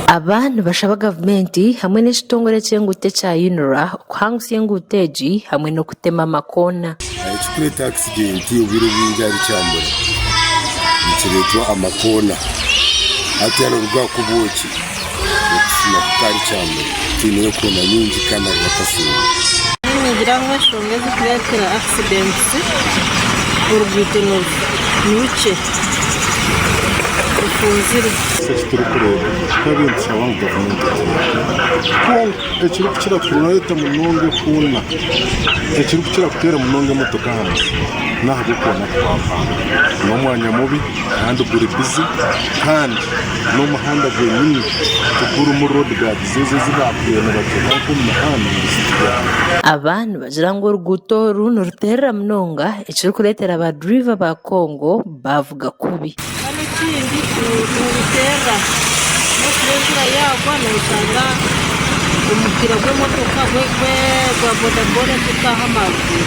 Abantu bashaba gavumenti hamwe n'ekitongole ky'enguuto kya UNRA okuhangusa enguuto egi hamwe n'okutema amakona. Ekikureta accident obwire bwingi ari kyambura nikireetwa amakona hati hano rwakubwoki okufuna kukari kyambura tiineyo kona nyingi kandi ari bakasura ngira ngo eshonga ezikureetera accidents oruguuto niruke rufunzire turi kureba twabintu cyangwa gavumenti ekiri kukira kureta munonge kuna ekiri kukira kutera munonge motoka hano naho gukona n'umwanya mubi kandi guri busy kandi n'umuhanda gwenyine tukuru mu road guard zize zibakuye n'abatema ku muhanda abantu bagira ngo oruguuto oru niruterera munonga ekiri kureetera aba driver ba Congo bavuga kubi. Ikindi nibitera no kurengera yagwa n'usanga umupira gw'emotoka gwa bodaboda tutaha amazi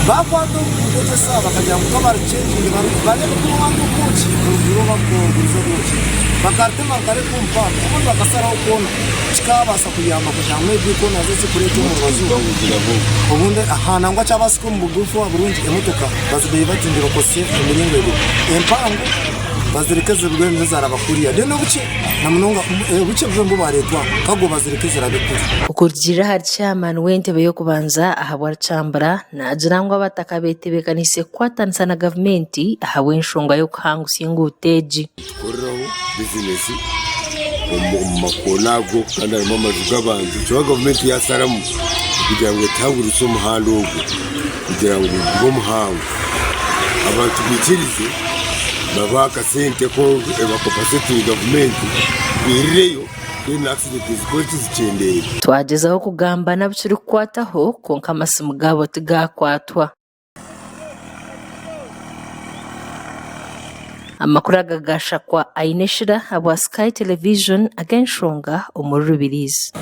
bakwata umugozi saba bakajya ngo barucenjinge bane n'umuhanda ukuki urugero bakoguza guki bakartema kare kumpa ubundi bakasaraho kona kikabasa kuyamba kugira ngo ibikona zose kureka umurozi ubundi ahanangwa cyabasiko mu bugufu wa Burundi emotoka bazibe batindira ko safe imiringwe empango bazirikeze bwemwe zarabakuriya deno buce namunonga buce bwembo baretwa kago bazirikeze rabekuri Ukugira hari chairman w'entebe yo kubanza ahabwa chambara nagira ngo abataka betebekanise kwatanisa na gavumenti ahawe enshonga yo kuhangusa enguuto egi koreraho business makona go kandi arimo amazu g'abantu cyo gavumenti yasaramu kugira ngo itanguruse umuhanda ogwo kugira ngo ubwo muhango abantu bikirize babaka sente ko bakopasete gavumenti birireyo n'accident zikoti zicendeye twagezaho kugamba nabukiri kukwataho konka amasimu gabo tigakwatwa. Amakuru agagasha kwa Aineshira abwa Sky Television agenshonga umuri Rubirizi.